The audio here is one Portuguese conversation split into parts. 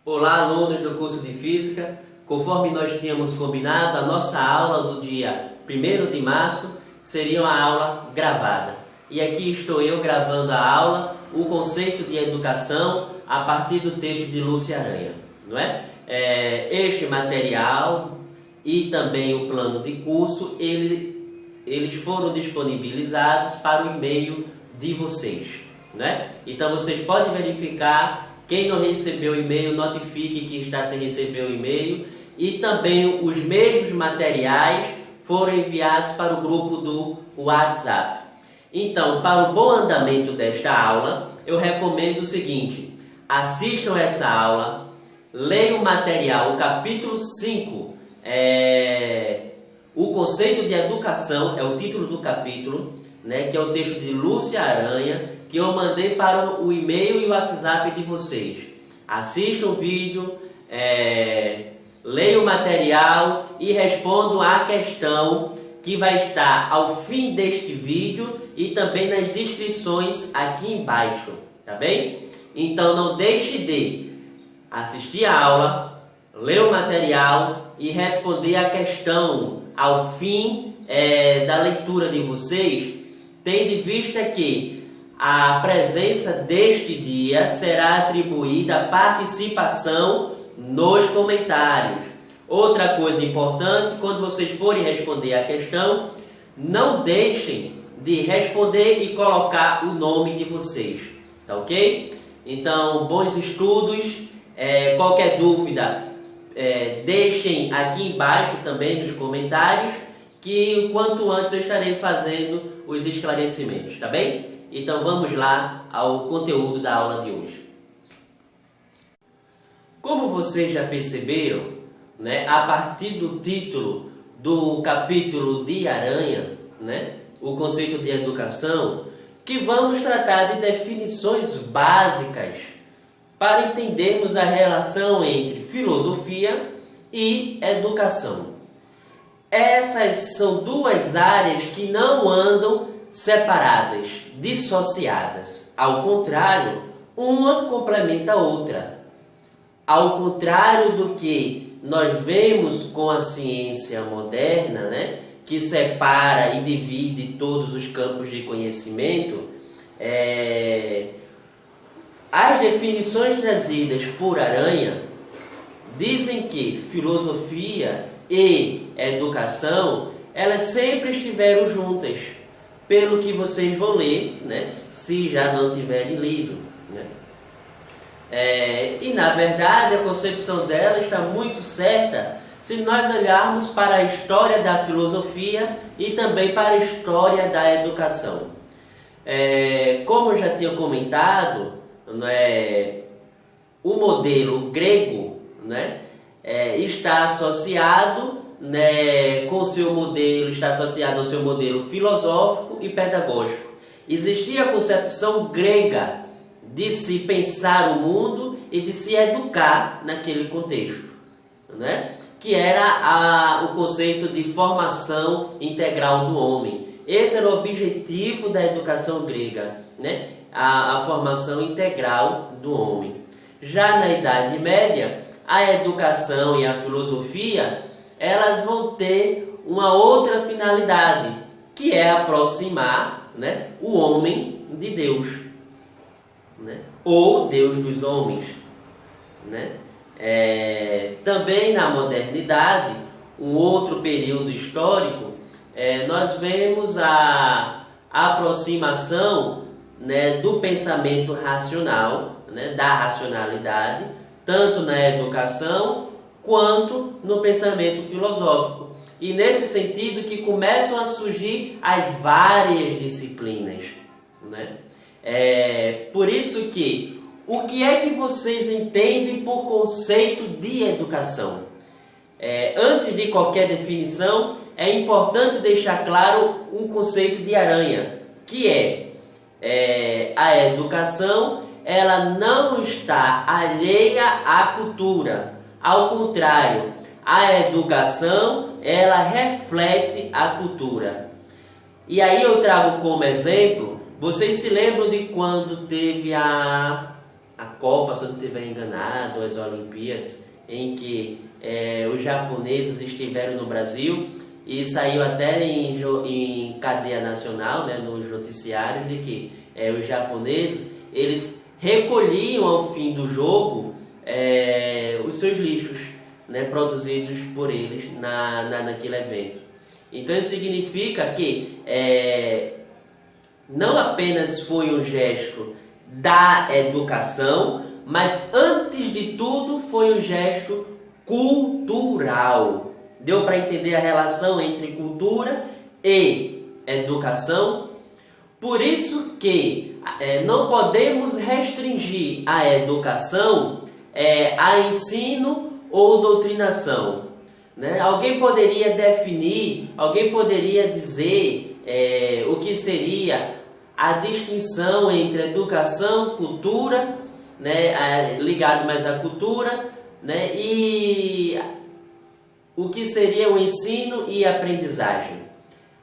Olá, alunos do curso de Física. Conforme nós tínhamos combinado, a nossa aula do dia 1º de março seria uma aula gravada. E aqui estou eu gravando a aula, o conceito de educação, a partir do texto de Lúcia Aranha, não é? Este material e também o plano de curso, eles foram disponibilizados para o e-mail de vocês, né? Então vocês podem verificar. Quem não recebeu o e-mail, notifique que está sem receber o e-mail. E também os mesmos materiais foram enviados para o grupo do WhatsApp. Então, para o bom andamento desta aula, eu recomendo o seguinte: assistam essa aula, leiam o material, o capítulo 5, o conceito de educação, é o título do capítulo, né, que é o texto de Lúcia Aranha, que eu mandei para o e-mail e o WhatsApp de vocês. Assistam o vídeo, leiam o material e respondam a questão que vai estar ao fim deste vídeo e também nas descrições aqui embaixo, tá bem? Então não deixe de assistir a aula, ler o material e responder a questão ao fim da leitura de vocês, tendo em vista que a presença deste dia será atribuída à participação nos comentários. Outra coisa importante, quando vocês forem responder a questão, não deixem de responder e colocar o nome de vocês, tá ok? Então, bons estudos. Qualquer dúvida, deixem aqui embaixo também nos comentários, que o quanto antes eu estarei fazendo os esclarecimentos, tá bem? Então vamos lá ao conteúdo da aula de hoje. Como vocês já perceberam, né, a partir do título do capítulo de Aranha, né, o conceito de educação, que vamos tratar de definições básicas para entendermos a relação entre filosofia e educação. Essas são duas áreas que não andam separadas, dissociadas. Ao contrário, uma complementa a outra. Ao contrário do que nós vemos com a ciência moderna, né, que separa e divide todos os campos de conhecimento, as definições trazidas por Aranha dizem que filosofia e educação, elas sempre estiveram juntas, pelo que vocês vão ler, né, se já não tiverem lido, né? E na verdade a concepção dela está muito certa se nós olharmos para a história da filosofia e também para a história da educação. Como eu já tinha comentado, né, o modelo grego, né, está associado, né, com o seu modelo, está associado ao seu modelo filosófico e pedagógico. Existia a concepção grega de se pensar o mundo e de se educar naquele contexto, né, que era o conceito de formação integral do homem. Esse era o objetivo da educação grega, né, a formação integral do homem. Já na Idade Média, a educação e a filosofia, elas vão ter uma outra finalidade, que é aproximar, né, o homem de Deus, né, ou Deus dos homens, né? Também na modernidade, um outro período histórico, nós vemos a aproximação, né, do pensamento racional, né, da racionalidade, tanto na educação quanto no pensamento filosófico. E nesse sentido que começam a surgir as várias disciplinas, né? Por isso que, o que é que vocês entendem por conceito de educação? Antes de qualquer definição, é importante deixar claro um conceito de Aranha, que a educação, ela não está alheia à cultura. Ao contrário, a educação, ela reflete a cultura. E aí eu trago como exemplo, vocês se lembram de quando teve a a Copa, se eu não estiver enganado, as Olimpíadas, em que os japoneses estiveram no Brasil e saiu até em cadeia nacional, né, nos noticiários, de que os japoneses eles recolhiam ao fim do jogo os seus lixos, né, produzidos por eles naquele evento. Então isso significa que não apenas foi um gesto da educação, mas antes de tudo foi um gesto cultural. Deu para entender a relação entre cultura e educação? Por isso que não podemos restringir a educação a ensino ou doutrinação, né? Alguém poderia definir, alguém poderia dizer o que seria a distinção entre educação, cultura, né, ligado mais à cultura, né, e o que seria o ensino e aprendizagem.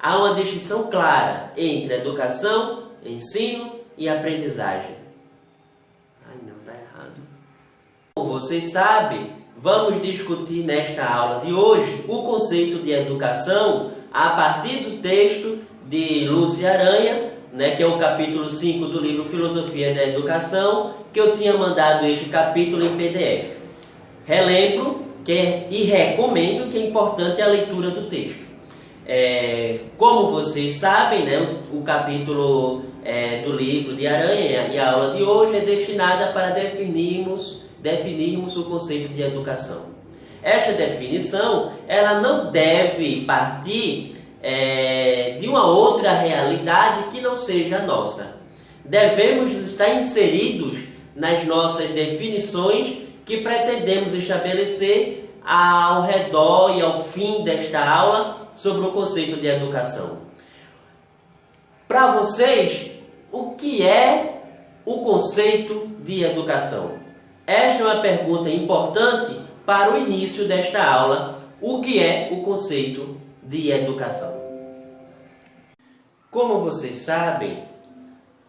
Há uma distinção clara entre educação, ensino e aprendizagem. Ai, não, está errado. Como vocês sabem, vamos discutir nesta aula de hoje o conceito de educação a partir do texto de Lúcia Aranha, né, que é o capítulo 5 do livro Filosofia da Educação, que eu tinha mandado este capítulo em PDF. Relembro e recomendo que é importante a leitura do texto. Como vocês sabem, né, o capítulo do livro de Aranha e a aula de hoje é destinada para definirmos o conceito de educação. Esta definição ela não deve partir de uma outra realidade que não seja a nossa. Devemos estar inseridos nas nossas definições que pretendemos estabelecer ao redor e ao fim desta aula sobre o conceito de educação. Para vocês, o que é o conceito de educação? Esta é uma pergunta importante para o início desta aula. O que é o conceito de educação? Como vocês sabem,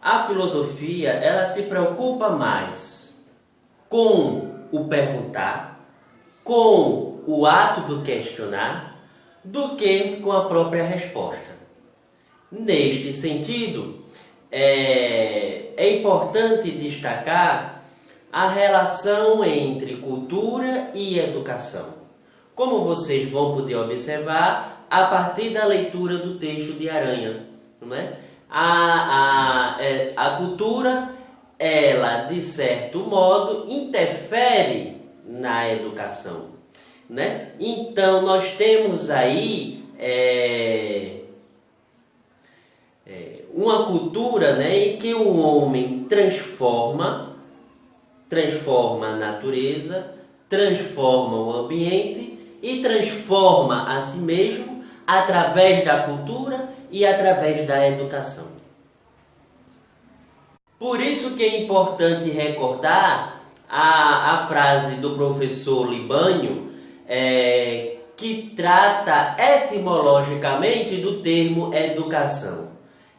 a filosofia ela se preocupa mais com o perguntar, com o ato do questionar, do que com a própria resposta. Neste sentido, é importante destacar a relação entre cultura e educação. Como vocês vão poder observar a partir da leitura do texto de Aranha, não é? A cultura, ela, de certo modo, interfere na educação, né? Então, nós temos aí uma cultura, né, em que o homem transforma a natureza, transforma o ambiente e transforma a si mesmo através da cultura e através da educação. Por isso que é importante recordar a frase do professor Libânio, que trata etimologicamente do termo educação.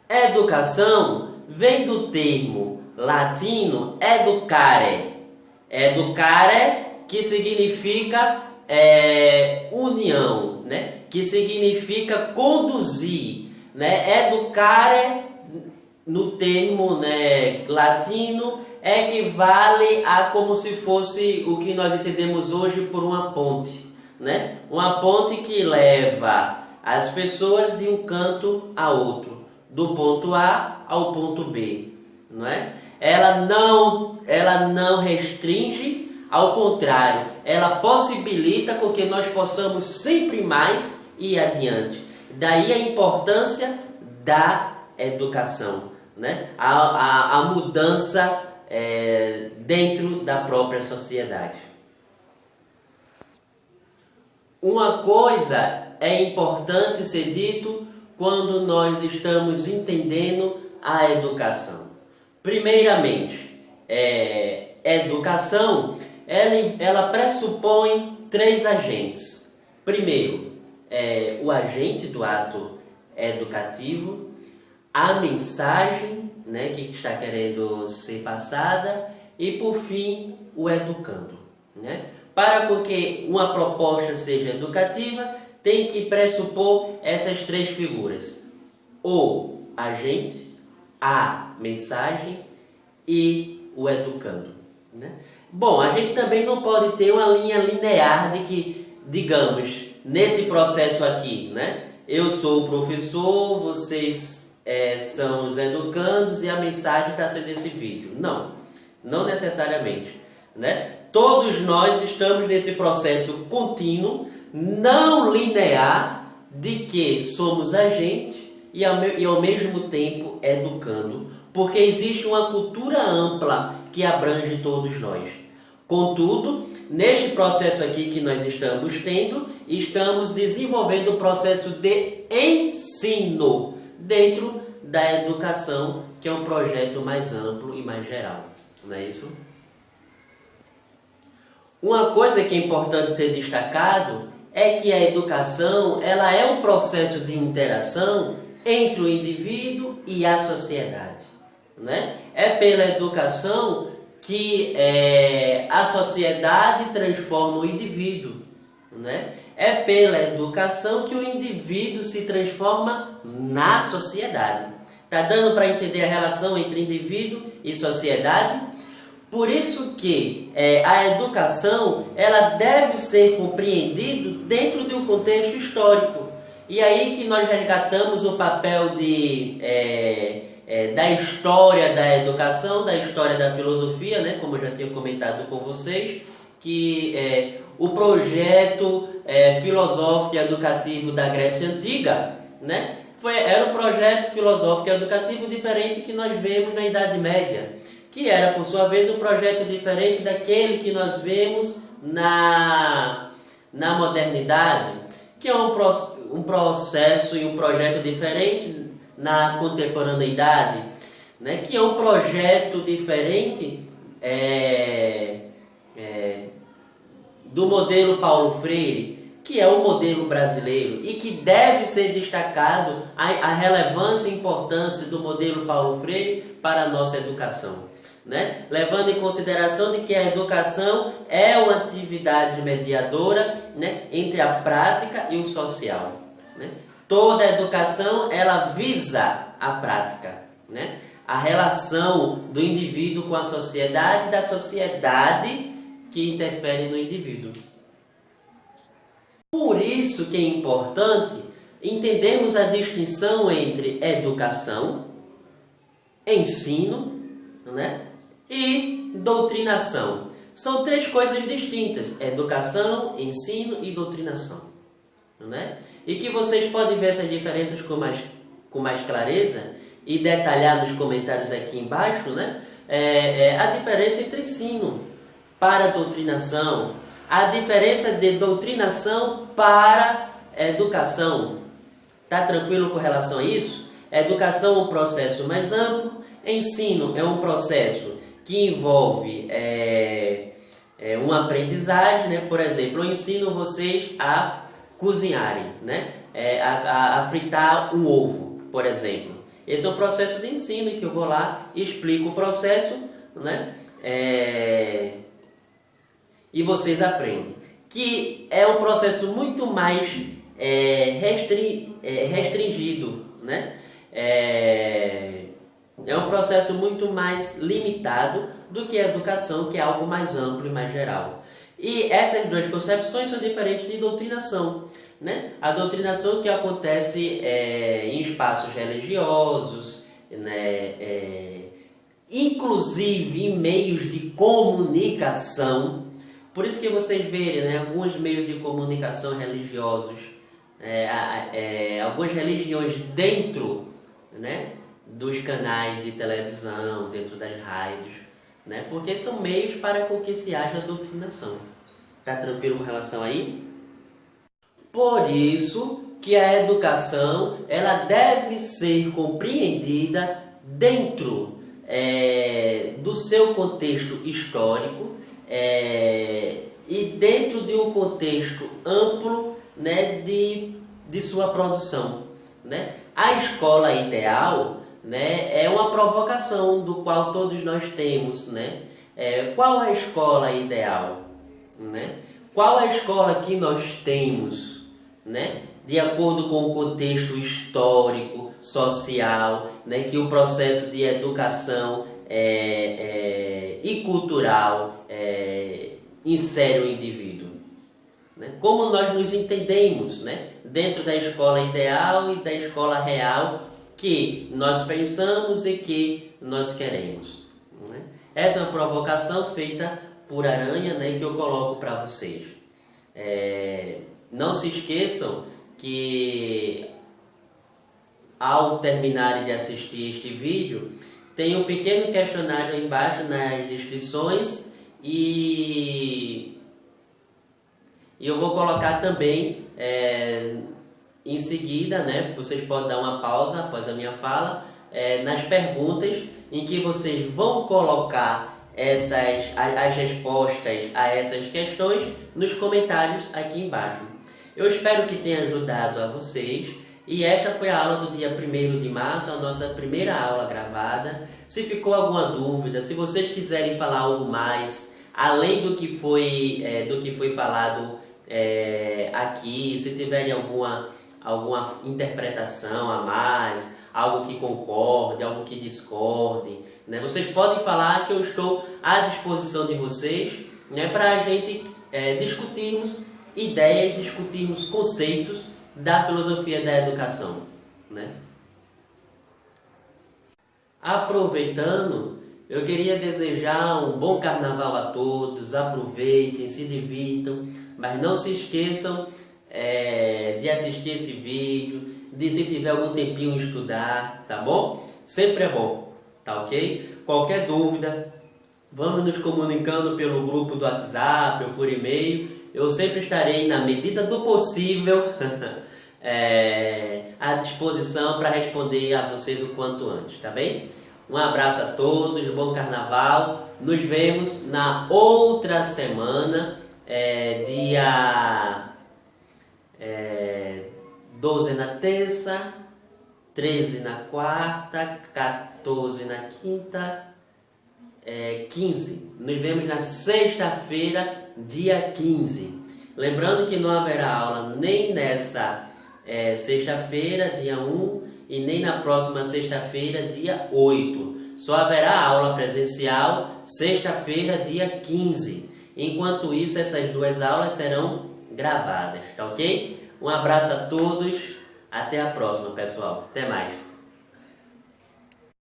Educação vem do termo latino educare. Educare, que significa união, né? Que significa conduzir, né? Educare, no termo, né, latino, equivale a como se fosse o que nós entendemos hoje por uma ponte, né? Uma ponte que leva as pessoas de um canto a outro, do ponto A ao ponto B, não é? Ela não restringe, ao contrário, ela possibilita com que nós possamos sempre mais ir adiante. Daí a importância da educação, né? A mudança dentro da própria sociedade. Uma coisa é importante ser dito quando nós estamos entendendo a educação. Primeiramente, educação, ela pressupõe 3 agentes. Primeiro, o agente do ato educativo, a mensagem, né, que está querendo ser passada e, por fim, o educando, né? Para que uma proposta seja educativa, tem que pressupor essas três figuras: o agente, a mensagem e o educando, né? Bom, a gente também não pode ter uma linha linear de que, digamos, nesse processo aqui, né? Eu sou o professor, vocês são os educandos e a mensagem está sendo esse vídeo. Não, não necessariamente, né? Todos nós estamos nesse processo contínuo, não linear, de que somos agente e ao mesmo tempo educando, porque existe uma cultura ampla que abrange todos nós. Contudo, neste processo aqui que nós estamos tendo, estamos desenvolvendo o processo de ensino dentro da educação, que é um projeto mais amplo e mais geral. Não é isso? Uma coisa que é importante ser destacado é que a educação ela é um processo de interação entre o indivíduo e a sociedade, né? É pela educação que a sociedade transforma o indivíduo, né? É pela educação que o indivíduo se transforma na sociedade. Tá dando para entender a relação entre indivíduo e sociedade? Por isso que a educação ela deve ser compreendida dentro de um contexto histórico. E aí que nós resgatamos o papel da história da educação, da história da filosofia, né? Como eu já tinha comentado com vocês, que o projeto filosófico e educativo da Grécia Antiga, né? Era um projeto filosófico e educativo diferente que nós vemos na Idade Média, que era, por sua vez, um projeto diferente daquele que nós vemos na modernidade, que é um processo e um projeto diferente na contemporaneidade, né? Que é um projeto diferente do modelo Paulo Freire, que é o modelo brasileiro e que deve ser destacado a relevância e importância do modelo Paulo Freire para a nossa educação, né? Levando em consideração de que a educação é uma atividade mediadora, né, entre a prática e o social, né? Toda a educação ela visa a prática, né? A relação do indivíduo com a sociedade e da sociedade que interfere no indivíduo. Por isso que é importante entendermos a distinção entre educação, ensino, né, e doutrinação. São três coisas distintas: educação, ensino e doutrinação, né? E que vocês podem ver essas diferenças com mais clareza e detalhar nos comentários aqui embaixo, né? A diferença entre ensino para doutrinação, a diferença de doutrinação para educação. Tá tranquilo com relação a isso? Educação é um processo mais amplo, ensino é um processo que envolve uma aprendizagem, né? Por exemplo, eu ensino vocês a cozinharem, né? A fritar um ovo, por exemplo. Esse é um processo de ensino que eu vou lá e explico o processo, né? E vocês aprendem. Que é um processo muito mais restringido, né? É um processo muito mais limitado do que a educação, que é algo mais amplo e mais geral. E essas duas concepções são diferentes de doutrinação, né? A doutrinação que acontece em espaços religiosos, né? Inclusive em meios de comunicação. Por isso que vocês verem, né, alguns meios de comunicação religiosos, algumas religiões dentro, né, dos canais de televisão, dentro das rádios, né, porque são meios para que se haja doutrinação. Tá tranquilo com relação aí? Por isso que a educação ela deve ser compreendida dentro do seu contexto histórico, e dentro de um contexto amplo, né, de sua produção, né? A escola ideal, né, é uma provocação do qual todos nós temos, né? Qual a escola ideal? Né? Qual a escola que nós temos, né? De acordo com o contexto histórico, social, né? Que o processo de educação e cultural insere o indivíduo. Né? Como nós nos entendemos, né? Dentro da escola ideal e da escola real que nós pensamos e que nós queremos. Né? Essa é uma provocação feita por Aranha, né? Que eu coloco para vocês. Não se esqueçam que ao terminarem de assistir este vídeo, tem um pequeno questionário aí embaixo nas descrições e eu vou colocar também em seguida, né? Vocês podem dar uma pausa após a minha fala, nas perguntas em que vocês vão colocar as respostas a essas questões nos comentários aqui embaixo. Eu espero que tenha ajudado a vocês. E esta foi a aula do dia 1º de março, a nossa primeira aula gravada. Se ficou alguma dúvida, se vocês quiserem falar algo mais, além do que foi falado aqui, se tiverem alguma interpretação a mais, algo que concorde, algo que discorde, né? Vocês podem falar que eu estou à disposição de vocês, né, para a gente discutirmos ideias, discutirmos conceitos da filosofia da educação, né? Aproveitando, eu queria desejar um bom carnaval a todos. Aproveitem, se divirtam, mas não se esqueçam de assistir esse vídeo, de, se tiver algum tempinho, estudar, tá bom? Sempre é bom, tá ok? Qualquer dúvida, vamos nos comunicando pelo grupo do WhatsApp ou por e-mail. Eu sempre estarei, na medida do possível, à disposição para responder a vocês o quanto antes, tá bem? Um abraço a todos, bom carnaval. Nos vemos na outra semana, dia 12 na terça, 13 na quarta, 14 na quinta, 15. Nos vemos na sexta-feira, dia 15. Lembrando que não haverá aula nem nessa sexta-feira, dia 1, e nem na próxima sexta-feira, dia 8. Só haverá aula presencial sexta-feira, dia 15. Enquanto isso, essas duas aulas serão gravadas, tá ok? Um abraço a todos, até a próxima, pessoal. Até mais.